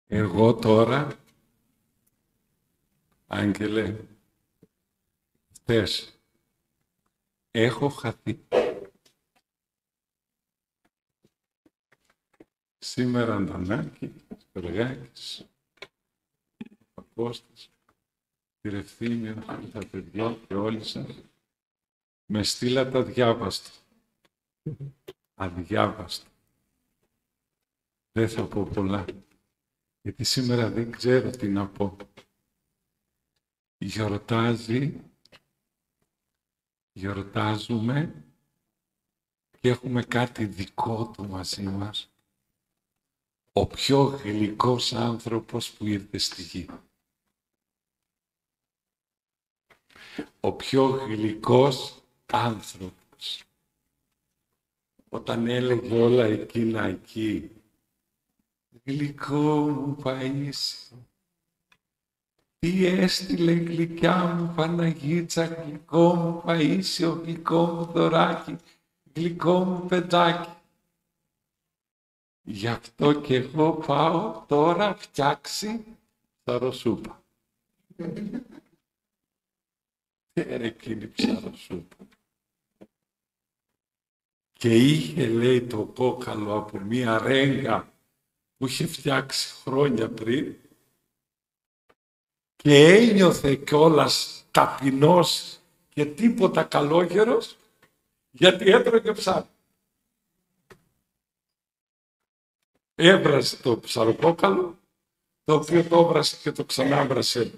Εγώ τώρα, Άγγελε, χθες, έχω χαθεί. Σήμερα Αντωνάκη, Σπεργάκης, ο Κώστας, τη Ρευθύμια, τα παιδιά και όλοι σας, με στείλατε αδιάβαστο. Αδιάβαστο. Δεν θα πω πολλά, γιατί σήμερα δεν ξέρω τι να πω. Γιορτάζουμε και έχουμε κάτι δικό του μαζί μας. Ο πιο γλυκός άνθρωπος που ήρθε στη γη. Ο πιο γλυκός άνθρωπος. Όταν έλεγε όλα εκείνα εκεί, γλυκό μου Παΐσιο, τι έστειλε γλυκιά μου Παναγίτσα, γλυκό μου Παΐσιο, γλυκό μου δωράκι, γλυκό μου παιδάκι. Γι' αυτό και εγώ πάω τώρα φτιάξει ψαροσούπα. Εκείνη ψαροσούπα. Και είχε, λέει, το κόκαλο από μία ρέγγα που είχε φτιάξει χρόνια πριν και ένιωθε κιόλας ταπεινός και τίποτα καλόγερος γιατί έτρωγε ψάρι. Έβρασε το ψαροκόκαλο, το οποίο το έβρασε και το ξανάβρασε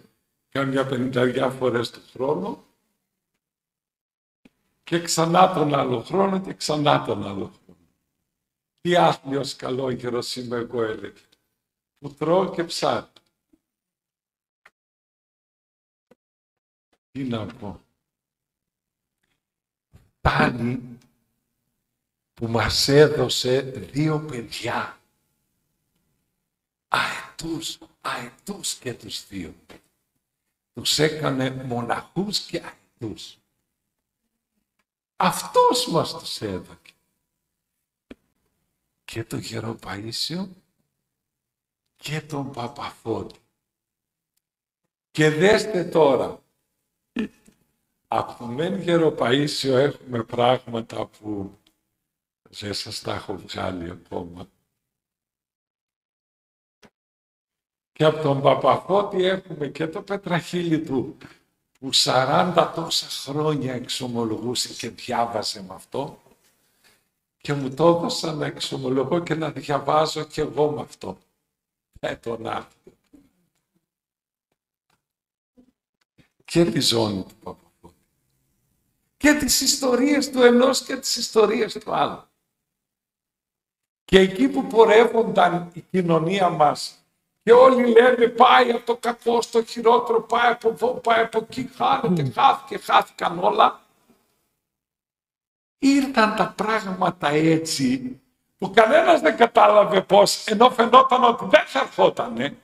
κάμια 50 φορές το χρόνο και ξανά τον άλλο χρόνο και ξανά τον άλλο χρόνο. Τι άθλιος καλόγερος είμαι εγώ, έλεγε, που τρώω και ψάρι. Τι να πω. Φτάνει που μας έδωσε 2 παιδιά. Αετούς και τους 2. Τους έκανε μοναχούς και αετούς. Αυτός μας τους έδωκε. Και τον Γερο Παΐσιο και τον Παπαφώτη. Και δέστε τώρα, από τον μεν Γερο Παΐσιο έχουμε πράγματα που δεν σας τα έχω βγάλει ακόμα. Και από τον Παπαφώτη έχουμε και το πετραχίλι του, που 40 τόσα χρόνια εξομολογούσε και διάβασε με αυτό και μου το έδωσα να εξομολογώ και να διαβάζω και εγώ με αυτό. Τον άθλιο. Και τη ζώνη του Παπαφώτη. Και τις ιστορίες του ενός και τις ιστορίες του άλλου. Και εκεί που πορεύονταν η κοινωνία μας και όλοι λένε πάει από το κακό στο χειρότερο, πάει από εδώ, πάει από εκεί, χάθηκαν όλα. Ήρθαν τα πράγματα έτσι που κανένας δεν κατάλαβε πώς, ενώ φαινόταν ότι δεν θα ερχότανε,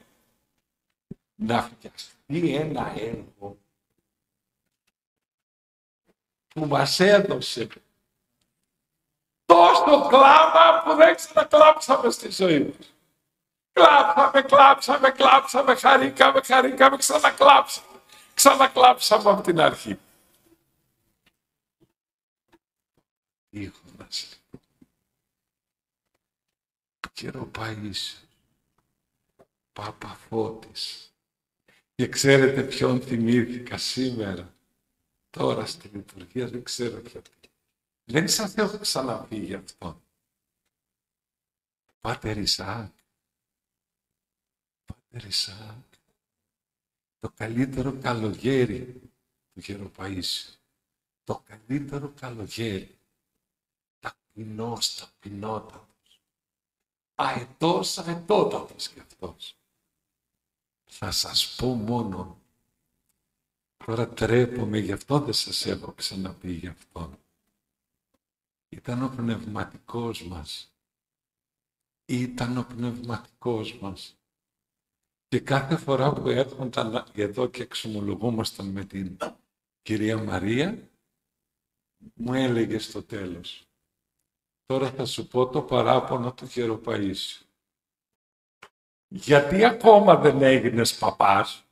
να φτιαχτεί ένα έργο που μας έδωσε τόσο κλάμα που δεν ξανακλάψαμε στη ζωή μας. Κλάψαμε, χαρήκαμε, ξανακλάψαμε από την αρχή. Ήχονας. Γερο Παΐσιος, Παπαφώτης. Και ξέρετε ποιον θυμήθηκα σήμερα, τώρα στη λειτουργία, δεν ξέρω γιατί. Δεν σας έχω ξαναπεί γι' αυτό. Πάτερ Ισαάκ. Το καλύτερο καλογέρι του Γερο Παΐσιου. Το καλύτερο καλογέρι. Ταπεινότατος. Αετότατος κι αυτός. Θα σας πω μόνο. Τώρα τρέπομαι, γι' αυτό δεν σας έχω ξαναπεί γι' αυτό. Ήταν ο πνευματικός μας. Και κάθε φορά που έρχονταν εδώ και εξομολογούμασταν με την κυρία Μαρία, μου έλεγε στο τέλος, τώρα θα σου πω το παράπονο του Γερο Παΐσιου. Γιατί ακόμα δεν έγινες παπάς?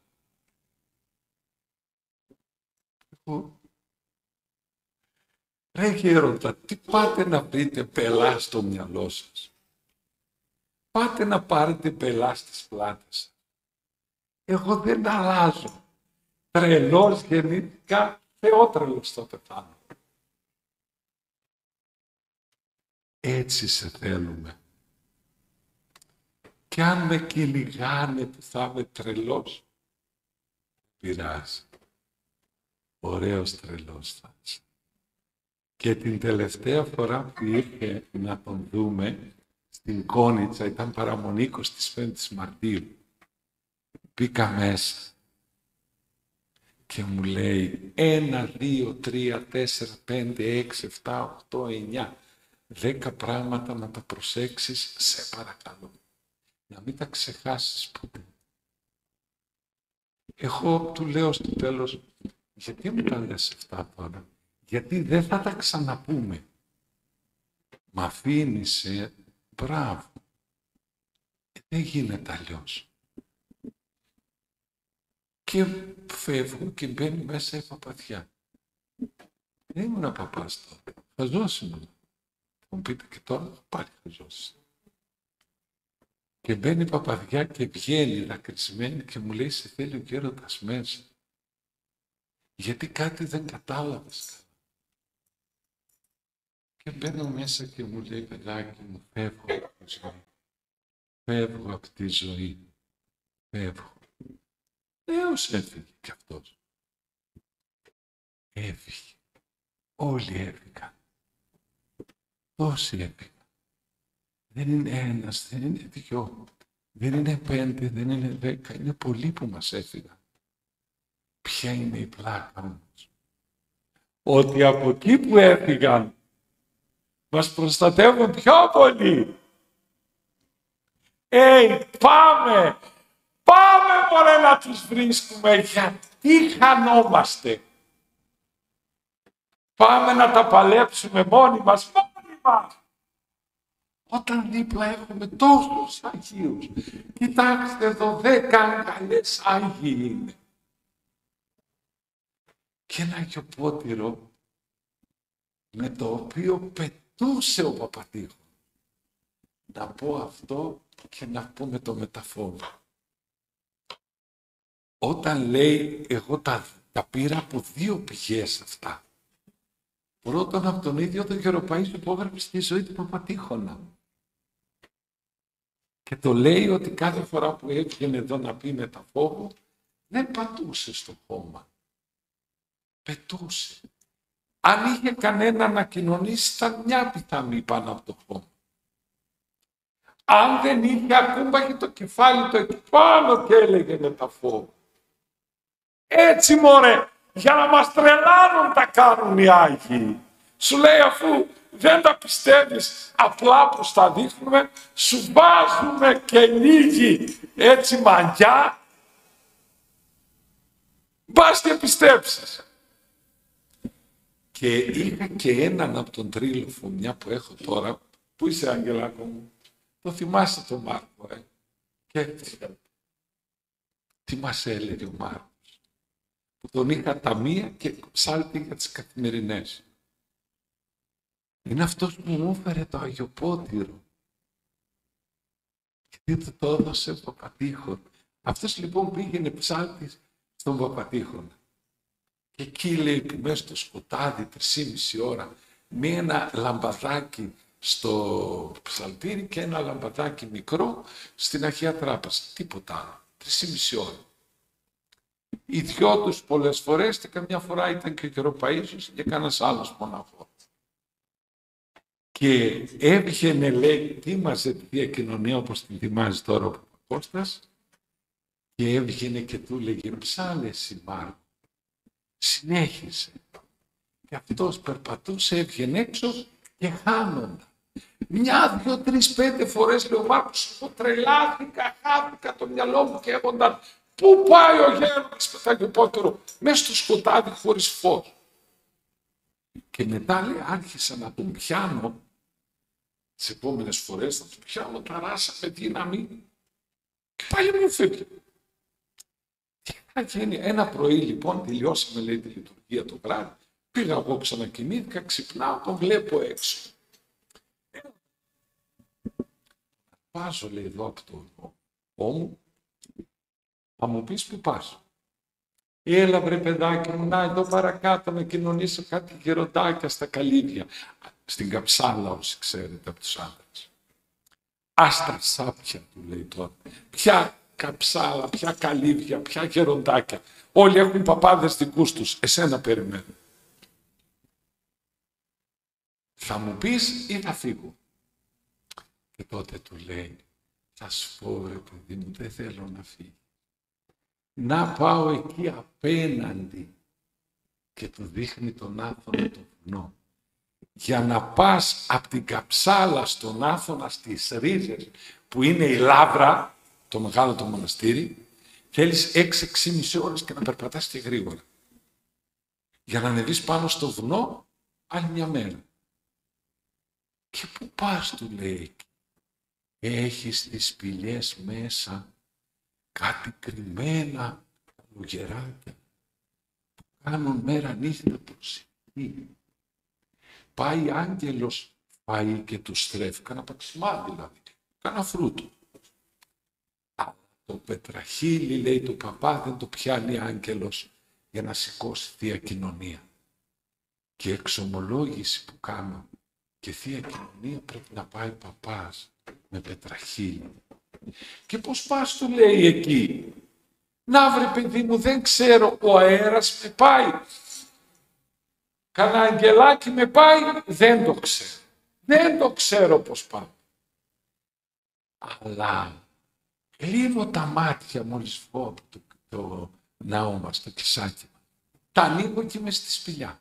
Ρε γέροντα, τι πάτε να βρείτε πελά στο μυαλό σας? Πάτε να πάρετε πελά στις πλάτες σας. Εγώ δεν αλλάζω. Τρελός γεννήθηκα, θεότρελος θα πεθάνω. Έτσι σε θέλουμε. Κι αν με κυνηγάνε που θα είμαι τρελός, πειράζει. Ωραίος τρελός θα είσαι. Και την τελευταία φορά που ήρθε να τον δούμε, στην Κόνιτσα, ήταν παραμονή 25 Μαρτίου. Μπήκα μέσα και μου λέει 1, 2, 3, 4, 5, 6, 7, 8, 9, 10 πράγματα να τα προσέξεις, σε παρακαλώ. Να μην τα ξεχάσεις ποτέ. Εγώ του λέω στο τέλος, γιατί μου τα λες αυτά τώρα? Γιατί δεν θα τα ξαναπούμε. Μ' αφήνεις, μπράβο. Δεν γίνεται αλλιώς. Και φεύγω και μπαίνει μέσα η παπαδιά. Δεν ήμουν παπάς τότε. Χαζός ήμουν. Θα μου πείτε και τώρα, πάλι χαζός. Και μπαίνει η παπαδιά και βγαίνει δακρυσμένη και μου λέει, σε θέλει ο γέροντας μέσα. Γιατί κάτι δεν κατάλαβες. Και μπαίνω μέσα και μου λέει, παιδάκι μου, φεύγω από τη ζωή. Φεύγω από τη ζωή. Φεύγω. Έως έφυγε κι αυτός. Έφυγε. Όλοι έφυγαν. Τόσοι έφυγαν. Δεν είναι ένας, δεν είναι δυο, δεν είναι 5, δεν είναι 10, είναι πολλοί που μας έφυγαν. Ποια είναι η πλάκα όμως? Ότι από εκεί που έφυγαν, μας προστατεύουν πιο πολύ. Πάμε! Πάμε μωρέ να τους βρίσκουμε, γιατί χανόμαστε. Πάμε να τα παλέψουμε μόνοι μας. Όταν δίπλα έχουμε τόσους Αγίους. Κοιτάξτε εδώ, 10 καλές Άγιοι είναι. Και ένα Αγιοπότηρο με το οποίο πετούσε ο Παπατήχος. Να πω αυτό και να πούμε το μεταφόρο. Όταν λέει, εγώ τα πήρα από 2 πηγές αυτά. Πρώτον από τον ίδιο τον Γεροπαΐσιο που έγραψε στη ζωή του Παπατήχωνα. Και το λέει ότι κάθε φορά που έβγαινε εδώ να πει μεταφόβο, δεν πατούσε στο χώμα. Πετούσε. Αν είχε κανένα να κοινωνήσει, ήταν μια πιθανή πάνω από το χώμα. Αν δεν είχε, ακούμπαγε το κεφάλι του εκεί πάνω και έλεγε μεταφόβο. Έτσι μωρέ, για να μας τρελάνουν τα κάνουν οι Άγιοι. Σου λέει, αφού δεν τα πιστεύεις απλά που τα δείχνουμε, σου βάζουμε και λίγη έτσι μαγιά, μπας και πιστέψεις. Και είχα και έναν από τον Τρίλοφο, μια που έχω τώρα. Πού είσαι, Αγγελάκο μου? Το θυμάσαι τον Μάρκο, Και τι μας έλεγε ο Μάρκος? Που τον είχα ταμεία και ψάλτη για τις καθημερινές. Είναι αυτός που μου έφερε το Αγιοπότηρο. Γιατί του το έδωσε ο Παπατήχων. Αυτός λοιπόν πήγαινε ψάλτης στον Παπατήχωνα. Και εκεί λέει που μέσα στο σκοτάδι 3,5 ώρα με ένα λαμπαδάκι στο ψαλτήρι και ένα λαμπαδάκι μικρό στην Αγία Τράπεζα. Τίποτα άλλο. 3,5 ώρα. Οι δυο τους πολλές φορές και καμιά φορά ήταν και ο Γεροπαΐσιος και κανένας άλλος μοναχός. Και έβγαινε, λέει, τίμαζε τη Θεία Κοινωνία όπως την τιμάζει τώρα ο Παπακώστας και έβγαινε και του λέγε ψάλε εσύ Μάρκο. Συνέχισε. Και αυτός περπατούσε, έβγαινε έξω και χάνονταν. 1, 2, 3, 5 φορές λέει ο Μάρκος, εγώ τρελάθηκα, χάθηκα το μυαλό μου και έβγαιναν. Πού πάει ο γέροντας με το Αγιοπότηρο? Μέσα στο σκοτάδι χωρίς φως. Και μετά λέει, άρχισα να τον πιάνω. Τις επόμενες φορές θα τον πιάνω τα ράσα με δύναμη Και πάλι μου φεύγει. Τι θα γίνει? Ένα πρωί λοιπόν, τελειώσαμε λέει τη λειτουργία το βράδυ, πήγα εγώ, ξανακοιμήθηκα, ξυπνάω, τον βλέπω έξω. Βάζω λέει εδώ από το μου, θα μου πεις που πας. Έλα βρε παιδάκι μου, να εδώ παρακάτω να κοινωνήσω κάτι γεροντάκια στα καλύβια. Στην Καψάλα, όσοι ξέρετε από τους άντρες. Άστα σάπια, του λέει τώρα. Ποια Καψάλα, ποια καλύβια, ποια γεροντάκια. Όλοι έχουν παπάδες δικούς τους. Εσένα περιμένω. Θα μου πεις ή θα φύγω? Και τότε του λέει, θα σου πω ρε παιδί μου, δεν θέλω να φύγει. Να πάω εκεί απέναντι. Και του δείχνει τον Άθωνα το βουνό. Για να πας από την Καψάλα στον Άθωνα στις ρίζες, που είναι η Λάβρα, το μεγάλο το μοναστήρι, θέλεις 6-6,5 ώρες και να περπατάς και γρήγορα. Για να ανεβείς πάνω στο βουνό, άλλη μια μέρα. Και πού πας, του λέει, έχεις τις σπηλιές μέσα κάτι κρυμμένα καλογεράκια που κάνουν μέρα νύχτα προσευχή. Πάει άγγελος, πάει και του στρέφει, κάνα παξιμά δηλαδή, κάνα φρούτο. Αλλά το πετραχύλι, λέει του παπά, δεν το πιάνει άγγελος για να σηκώσει Θεία Κοινωνία. Και η εξομολόγηση που κάνω και Θεία Κοινωνία πρέπει να πάει παπάς με πετραχύλι. Και πώς πας, του λέει εκεί? Να βρε παιδί μου, δεν ξέρω, ο αέρας με πάει. Κανένα αγγελάκι με πάει, δεν το ξέρω. Δεν το ξέρω πώς πάω. Αλλά κλείνω τα μάτια μόλις βγω από το ναό μας, το κεσάκι. Τα ανοίγω και είμαι στη σπηλιά.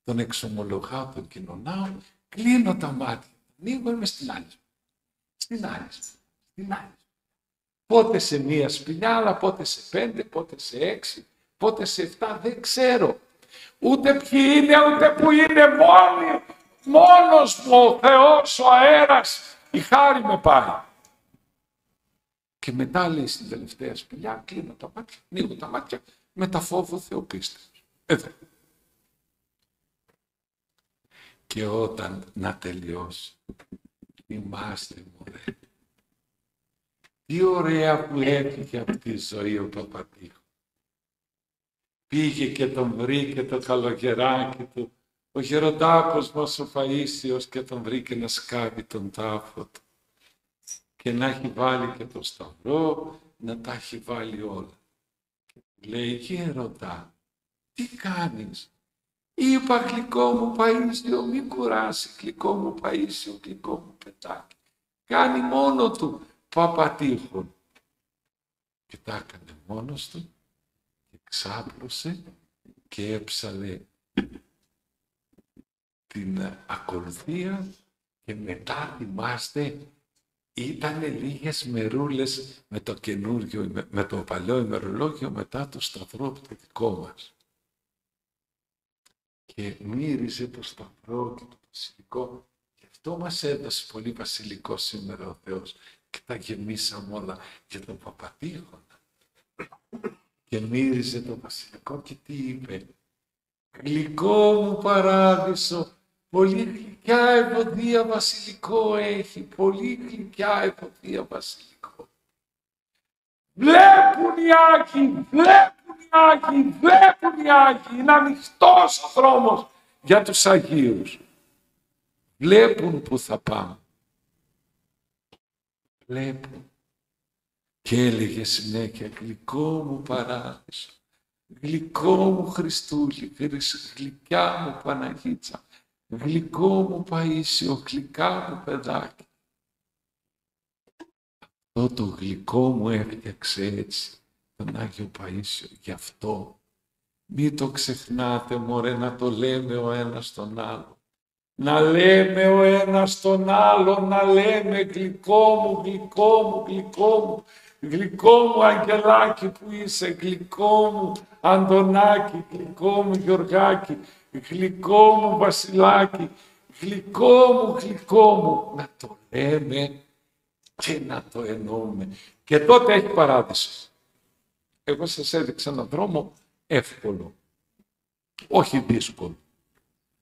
Τον εξομολογάω, τον κοινωνάω, κλείνω τα μάτια. Ανοίγω, είμαι στην άλλη. Στην άλλη. Στην άλλη. Πότε σε μία σπηλιά, αλλά πότε σε 5, πότε σε 6, πότε σε 7, δεν ξέρω. Ούτε ποιοι είναι, ούτε που είναι, μόνος μου ο Θεός, ο αέρας, η χάρη με πάει. Και μετά, λέει, στην τελευταία σπηλιά, κλείνω τα μάτια, ανοίγω τα μάτια, με τα φόβο θεοπίστες. Εδώ. Και όταν να τελειώσει, θυμάστε, μωρέ, τι ωραία που έφυγε από τη ζωή ο Παπατήχος. Πήγε και τον βρήκε το καλογεράκι του, ο γεροντάκος μας ο Φαΐσιος, και τον βρήκε να σκάβει τον τάφο του. Και να έχει βάλει και το σταυρό, να τα έχει βάλει όλα. Και λέει, γέροντα, τι κάνεις? Είπα, γλυκό μου Παΐσιο, μην κουράσει, γλυκό μου Παΐσιο, γλυκό μου πετάκι. Κάνει μόνο του Παπατήχον. Και τα έκανε μόνος του και ξάπλωσε και έψαλε την ακολουθία και μετά, θυμάστε, ήτανε λίγες μερούλες με το καινούριο, με το παλιό ημερολόγιο μετά το σταυρό το δικό μας. Και μύριζε το σταυρό και το βασιλικό. Γι' αυτό μας έδωσε πολύ βασιλικό σήμερα ο Θεός. Και τα γεμίσαμε όλα για τον Παπατήχονα. Και μύριζε το βασιλικό και τι είπε? Γλυκό μου παράδεισο, πολύ γλυκιά ευωδία βασιλικό έχει, πολύ γλυκιά ευωδία βασιλικό. Βλέπουν οι Άγιοι, βλέπουν οι Άγιοι, βλέπουν οι Άγιοι. Είναι ανοιχτός ο δρόμος για τους Αγίους. Βλέπουν που θα πάμε. Βλέπουν. Και έλεγε συνέχεια, γλυκό μου παράδεισο, γλυκό μου Χριστούλη, γλυκιά μου Παναγίτσα, γλυκό μου Παΐσιο, γλυκά μου παιδάκι. Αυτό το γλυκό μου έφτιαξε έτσι τον Άγιο Παΐσιο. Γι' αυτό μην το ξεχνάτε, μωρέ, να το λέμε ο ένας τον άλλο. Να λέμε ο ένας τον άλλο, να λέμε γλυκό μου, γλυκό μου, γλυκό μου. Γλυκό μου Αγγελάκι που είσαι, γλυκό μου Αντωνάκη, γλυκό μου Γιωργάκη, γλυκό μου Βασιλάκη, γλυκό μου, γλυκό μου. Να το λέμε Και να το εννοούμε. Και τότε έχει παράδειση. Εγώ σας έδειξα έναν δρόμο εύκολο. Όχι δύσκολο.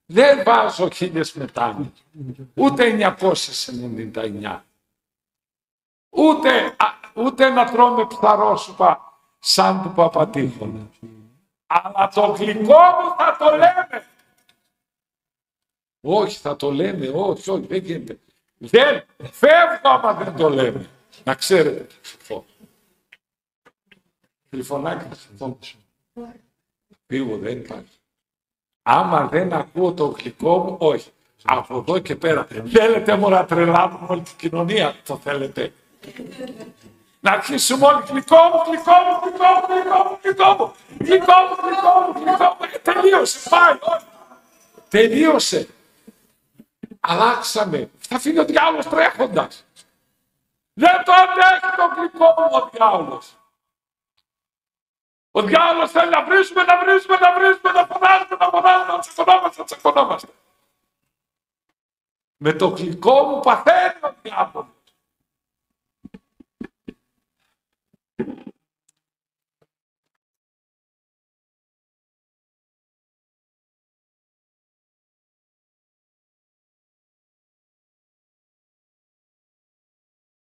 Δεν βάζω 1000 μετάνοιες. Ούτε 999. Ούτε να τρώμε ψαρόσουπα σαν του Παπατήχωνα. Αλλά το γλυκό μου θα το λέμε. Όχι, θα το λέμε. Όχι, δεν γίνεται. Δεν φεύγω άμα δεν το λέμε. Να ξέρετε. Τηλεφωνάκι. Φύγω, δεν υπάρχει. Άμα δεν ακούω το γλυκό μου, όχι. Από εδώ και πέρα. Θέλετε μωρά τρελάνουμε όλη την κοινωνία. Το θέλετε. Να αρχίσουμε όλοι γλυκό μου, γλυκό μου, γλυκό μου, γλυκό μου, γλυκό μου, γλυκό μου, γλυκό μου, γλυκό μου. Τελείωσε, πάει. Τελείωσε. Αλλάξαμε. Θα φύγει ο διάολος τρέχοντας. Δεν το αντέχει το γλυκό μου ο διάολος. Ο διάολος θέλει να βρίσουμε, να βρίσουμε, να βρίσουμε, να φωνάζουμε, να φωνάζουμε, να τσακωνόμαστε, να τσακωνόμαστε. Με το γλυκό μου παθαίνει ο διάολος.